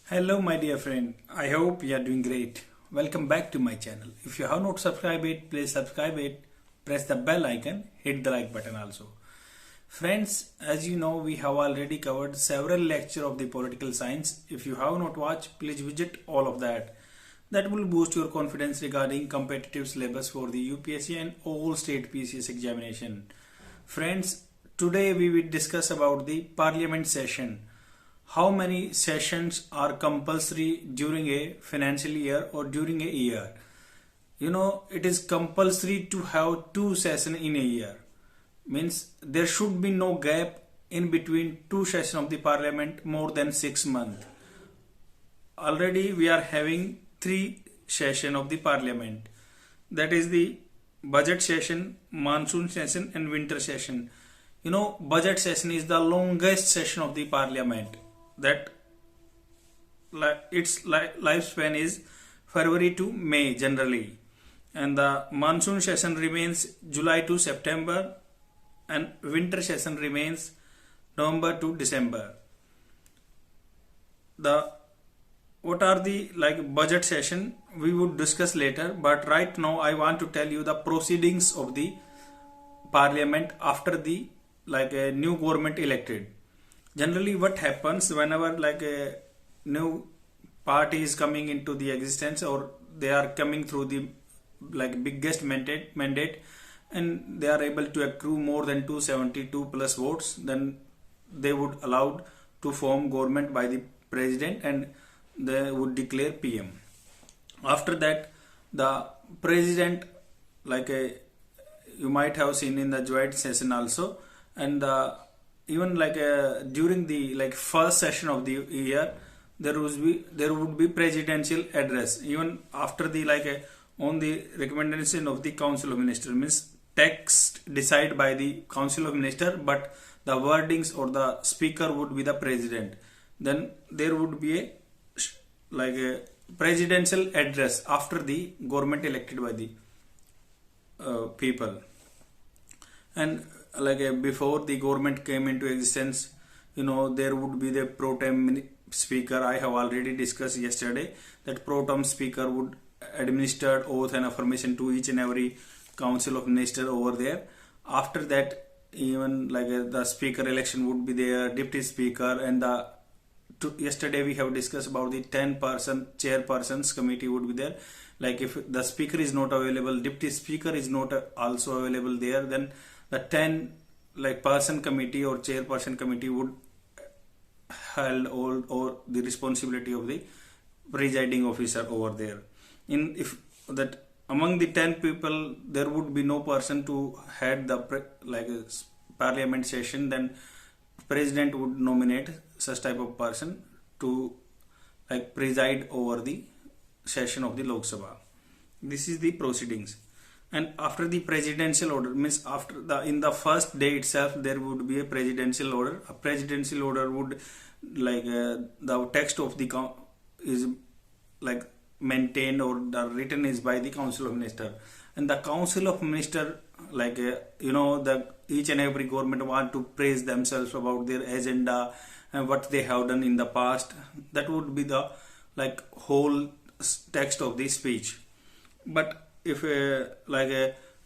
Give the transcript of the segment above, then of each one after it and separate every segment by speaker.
Speaker 1: Hello my dear friend, I hope you are doing great. Welcome back to my channel. If you have not subscribed it, please subscribe it, press the bell icon, hit the like button also. Friends, as you know, we have already covered several lectures of the political science. If you have not watched, please visit all of that. That will boost your confidence regarding competitive syllabus for the UPSC and all state PCS examination. Friends, today we will discuss about the parliament session. How many sessions are compulsory during a financial year or during a year? It is compulsory to have two sessions in a year. Means there should be no gap in between two sessions of the parliament more than 6 months. Already we are having three sessions of the parliament. That is the budget session, monsoon session and winter session. Budget session is the longest session of the parliament. That its lifespan is February to May generally, and the monsoon session remains July to September, and winter session remains November to December. The what are the budget session we would discuss later, but right now I want to tell you the proceedings of the parliament after the a new government elected. Generally what happens whenever a new party is coming into the existence, or they are coming through the biggest mandate and they are able to accrue more than 272 plus votes, then they would allowed to form government by the president and they would declare PM. After that, the president, you might have seen in the joint session also, and even during the first session of the year, there would be presidential address. Even after the on the recommendation of the council of ministers, means text decided by the council of minister, but the wordings or the speaker would be the president. Then there would be a presidential address after the government elected by the people. And before the government came into existence, there would be the pro tem speaker. I have already discussed yesterday that pro tem speaker would administer oath and affirmation to each and every council of minister over there. After that, even the speaker election would be there, deputy speaker, and yesterday we have discussed about the 10-person chairpersons committee would be there. If the speaker is not available, deputy speaker is not also available there, then the 10 person committee or chairperson committee would hold all or the responsibility of the presiding officer over there. If that among the 10 people there would be no person to head the parliament session, then president would nominate such type of person to preside over the session of the Lok Sabha. This is the proceedings. And after the presidential order, means after in the first day itself, there would be a presidential order. A presidential order would the text of the is maintained or the written is by the council of minister, and the council of minister the each and every government want to praise themselves about their agenda and what they have done in the past. That would be the whole text of the speech. But if a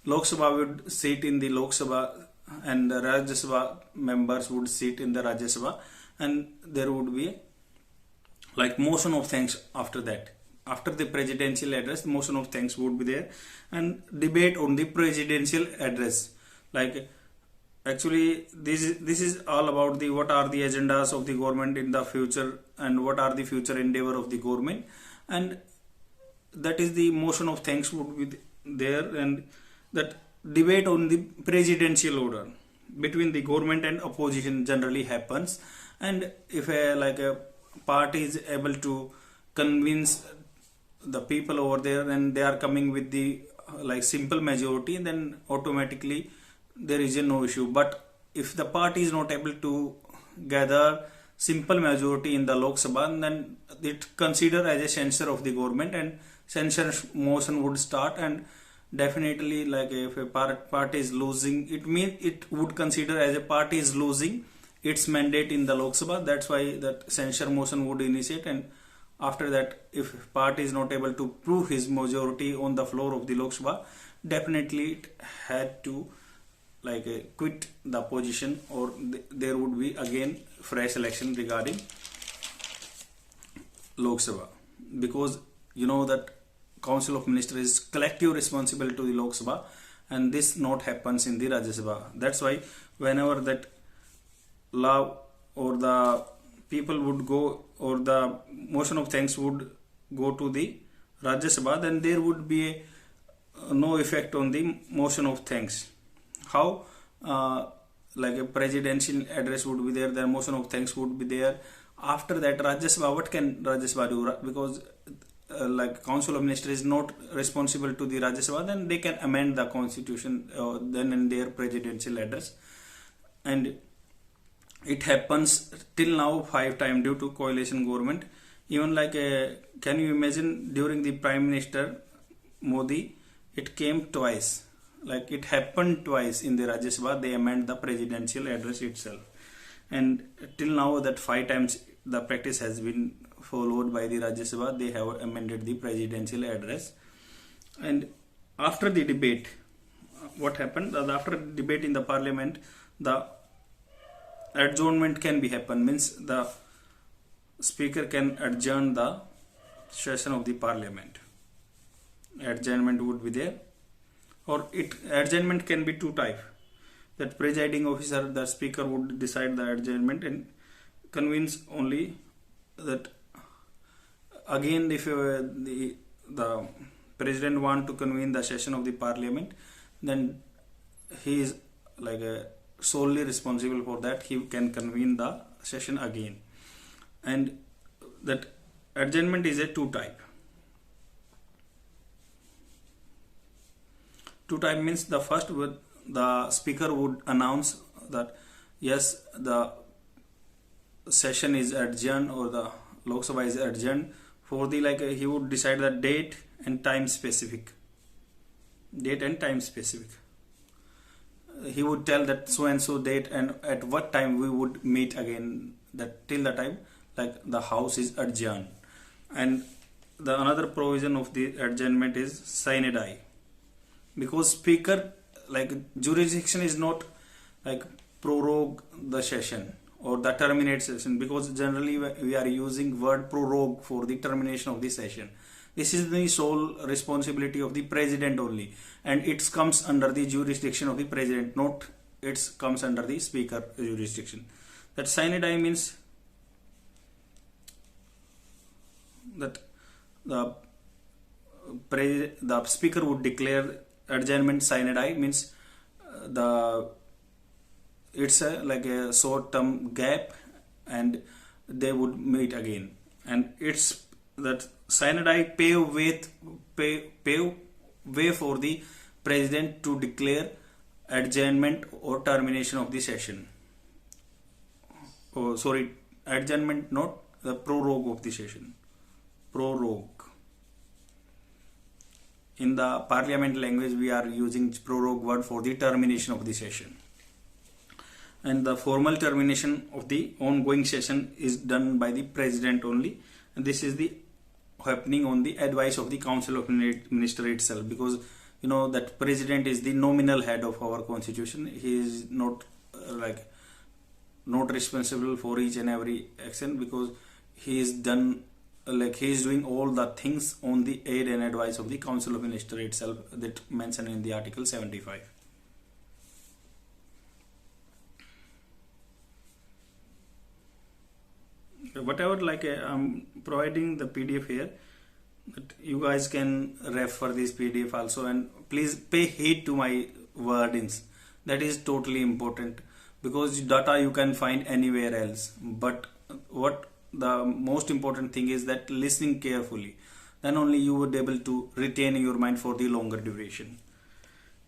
Speaker 1: Lok Sabha would sit in the Lok Sabha and the Rajya Sabha members would sit in the Rajya Sabha, and there would be motion of thanks after that. After the presidential address, motion of thanks would be there, and debate on the presidential address. Actually this is all about the what are the agendas of the government in the future and what are the future endeavor of the government, and that is the motion of thanks would be there, and that debate on the presidential order between the government and opposition generally happens. And if a party is able to convince the people over there and they are coming with the simple majority, then automatically there is no issue. But if the party is not able to gather simple majority in the Lok Sabha, then it consider as a censure of the government, and censure motion would start. And definitely if a party is losing, it would consider as a party is losing its mandate in the Lok Sabha. That's why that censure motion would initiate, and After that, if party is not able to prove his majority on the floor of the Lok Sabha, definitely it had to quit the position, or there would be again fresh election regarding Lok Sabha, because you know that Council of Ministers is collective responsible to the Lok Sabha, and this not happens in the Rajya Sabha. That's why whenever that law or the people would go, or the motion of thanks would go to the Rajya Sabha, then there would be no effect on the motion of thanks. How? Like a presidential address would be there, the motion of thanks would be there. After that, Rajya Sabha, what can Rajya Sabha do? Because like Council of Ministers is not responsible to the Rajya Sabha, then they can amend the constitution then in their presidential address. And it happens till now 5 times due to coalition government. Even can you imagine, during the Prime Minister Modi, it came twice. Like it happened twice in the Rajya Sabha, they amend the presidential address itself. And till now that 5 times the practice has been followed by the Rajya Sabha, they have amended the presidential address. And after the debate, what happened? After debate in the parliament, the adjournment can be happen, means the speaker can adjourn the session of the parliament. Adjournment would be there, or adjournment can be 2 types. That presiding officer, the speaker, would decide the adjournment and convenes only that. Again, if the president want to convene the session of the parliament, then he is solely responsible for that. He can convene the session again. And that adjournment is a 2 type. 2 type means the first, the speaker would announce that yes, the session is adjourned, or the Lok Sabha is adjourned for the he would decide the date and time specific. Date and time specific. He would tell that so and so date and at what time we would meet again. That till the time the house is adjourned. And the another provision of the adjournment is sine die, because speaker jurisdiction is not prorogue the session or the terminate session, because generally we are using word prorogue for the termination of the session. This is the sole responsibility of the president only, and it comes under the jurisdiction of the president, not it comes under the speaker jurisdiction. That sine die means that the speaker would declare adjournment sine die, means it's a short term gap and they would meet again. And it's that sine die pave way for the president to declare adjournment or termination of the session. Oh, sorry, adjournment, not the prorogue of the session. Prorogue. In the parliament language, we are using prorogue word for the termination of the session. And the formal termination of the ongoing session is done by the president only. And this is the happening on the advice of the Council of Ministers itself, because you know that president is the nominal head of our constitution. He is not not responsible for each and every action, because he is done he is doing all the things on the aid and advice of the Council of Ministers itself, that mentioned in the Article 75. Whatever I'm providing the PDF here, that you guys can refer this PDF also, and please pay heed to my wordings. That is totally important, because data you can find anywhere else, but what the most important thing is that listening carefully, then only you would be able to retain your mind for the longer duration.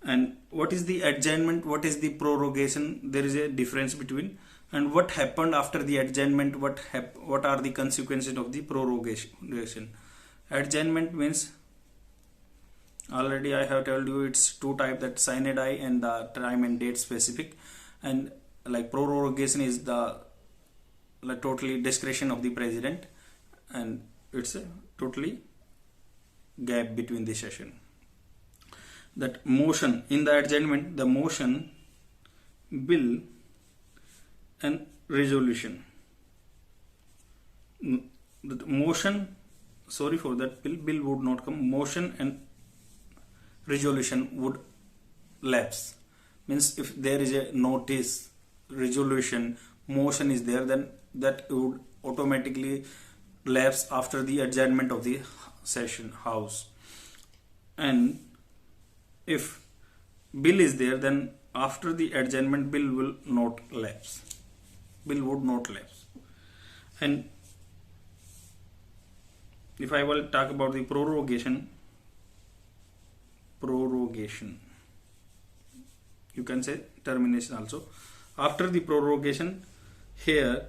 Speaker 1: And what is the adjournment, what is the prorogation? There is a difference between. And what happened after the adjournment, what are the consequences of the prorogation? Adjournment means, already I have told you, it's 2 types, that sine die and the time and date specific. And prorogation is the totally discretion of the president, and it's a totally gap between the session. That motion in the adjournment, the motion, bill and resolution. The motion, sorry for that, bill would not come. Motion and resolution would lapse. Means if there is a notice, resolution, motion is there, then that would automatically lapse after the adjournment of the session house. And if bill is there, then after the adjournment bill will not lapse. Bill would not lapse. And if I will talk about the prorogation, you can say termination also. After the prorogation, here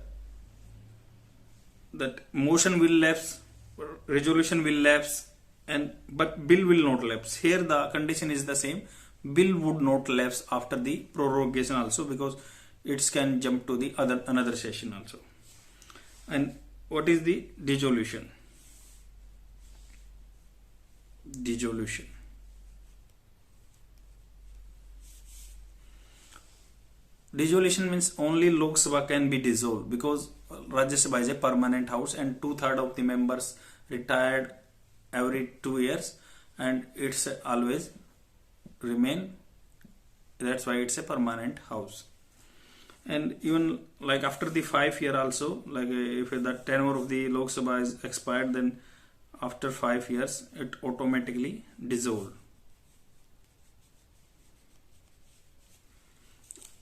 Speaker 1: that motion will lapse, resolution will lapse, but bill will not lapse. Here the condition is the same. Bill would not lapse after the prorogation also, because it can jump to the another session also. And what is the dissolution? Dissolution. Dissolution means only Lok Sabha can be dissolved, because Rajya Sabha is a permanent house and 2/3 of the members retired every 2 years, and it's always remain. That's why it's a permanent house. And even like after the 5 year also, like if the tenure of the Lok Sabha is expired, then after 5 years it automatically dissolved.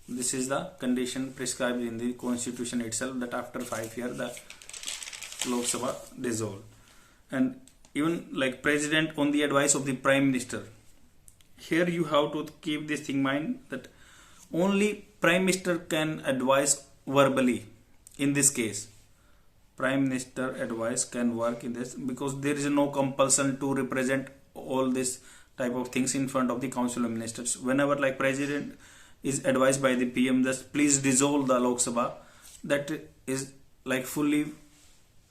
Speaker 1: This is the condition prescribed in the constitution itself, that after 5 years the Lok Sabha dissolved. And even like president on the advice of the prime minister, here you have to keep this thing in mind, that only prime minister can advise verbally. In this case, prime minister advice can work in this, because there is no compulsion to represent all this type of things in front of the council of ministers. Whenever like president is advised by the PM that please dissolve the Lok Sabha, that is like fully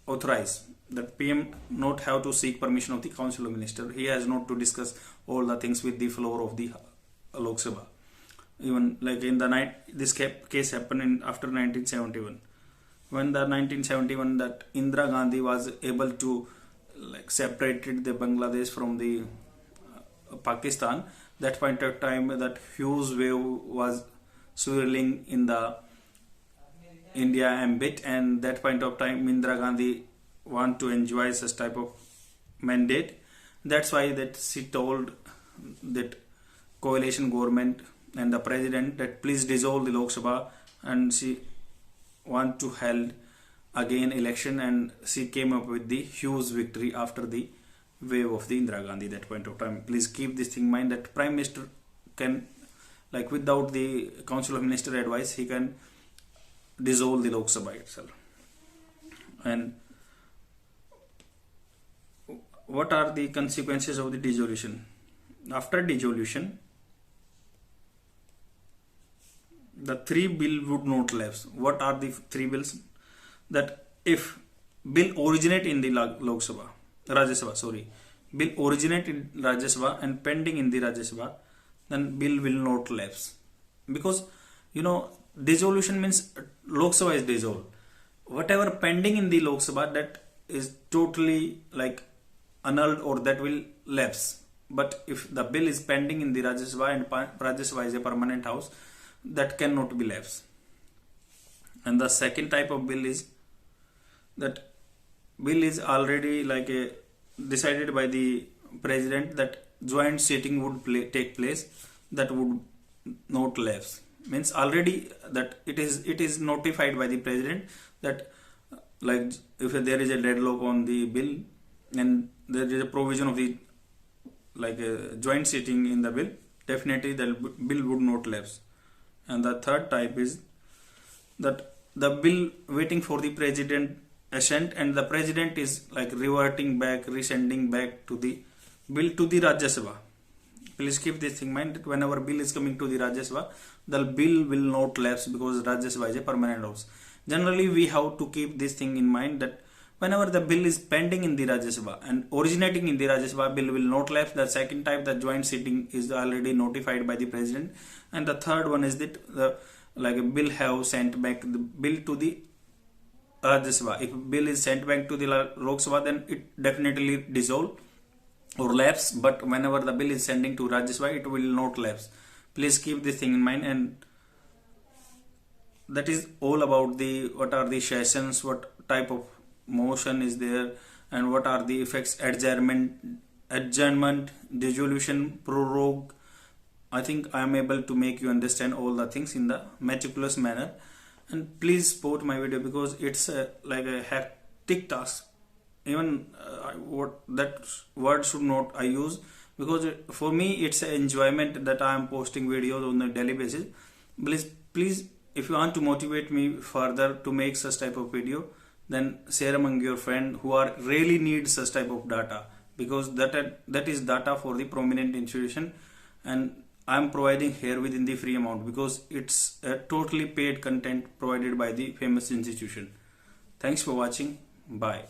Speaker 1: authorized. That PM not have to seek permission of the council of minister. He has not to discuss all the things with the floor of the Lok Sabha. Even like in the night, this case happened after 1971. When the 1971 that Indira Gandhi was able to like separated the Bangladesh from the Pakistan, that point of time that huge wave was swirling in the India ambit, and that point of time Indira Gandhi want to enjoy such type of mandate. That's why that she told that coalition government and the president that please dissolve the Lok Sabha, and she want to held again election, and she came up with the huge victory after the wave of the Indira Gandhi that point of time. Please keep this thing in mind, that prime minister can like without the council of minister advice, he can dissolve the Lok Sabha itself. And what are the consequences of the dissolution? After dissolution, the 3 bill would not lapse. What are the 3 bills? That if bill originate in the Lok Sabha, Rajya Sabha, sorry, bill originate in Rajya Sabha and pending in the Rajya Sabha, then bill will not lapse. Because dissolution means Lok Sabha is dissolved. Whatever pending in the Lok Sabha, that is totally like annulled, or that will lapse. But if the bill is pending in the Rajya Sabha, and Rajya Sabha is a permanent house, that cannot be lapse. And the second type of bill is that bill is already like decided by the president, that joint sitting would take place, that would not lapse. Means already that it is notified by the president that like if there is a deadlock on the bill and there is a provision of the like a joint sitting in the bill, definitely the bill would not lapse. And the third type is that the bill waiting for the president assent, and the president is like reverting back, resending back to the bill to the Rajya Sabha. Please keep this in mind, that whenever bill is coming to the Rajya Sabha, the bill will not lapse, because Rajya Sabha is a permanent house. Generally we have to keep this thing in mind, that whenever the bill is pending in the Rajya Sabha and originating in the Rajya Sabha, bill will not lapse. The second type, the joint sitting is already notified by the president, and the third one is that the like a bill have sent back the bill to the Rajya Sabha. If bill is sent back to the Lok Sabha, then it definitely dissolve or lapse. But whenever the bill is sending to Rajya Sabha, it will not lapse. Please keep this thing in mind. And that is all about the what are the sessions, what type of motion is there, and what are the effects: adjournment, dissolution, prorogue. I think I am able to make you understand all the things in the meticulous manner. And please support my video because it's like a hectic task. Even what that word should not I use, because for me it's an enjoyment that I am posting videos on a daily basis. Please, if you want to motivate me further to make such type of video, then share among your friends who are really need such type of data, because that is data for the prominent institution, and I am providing here within the free amount because it's a totally paid content provided by the famous institution. Thanks for watching. Bye.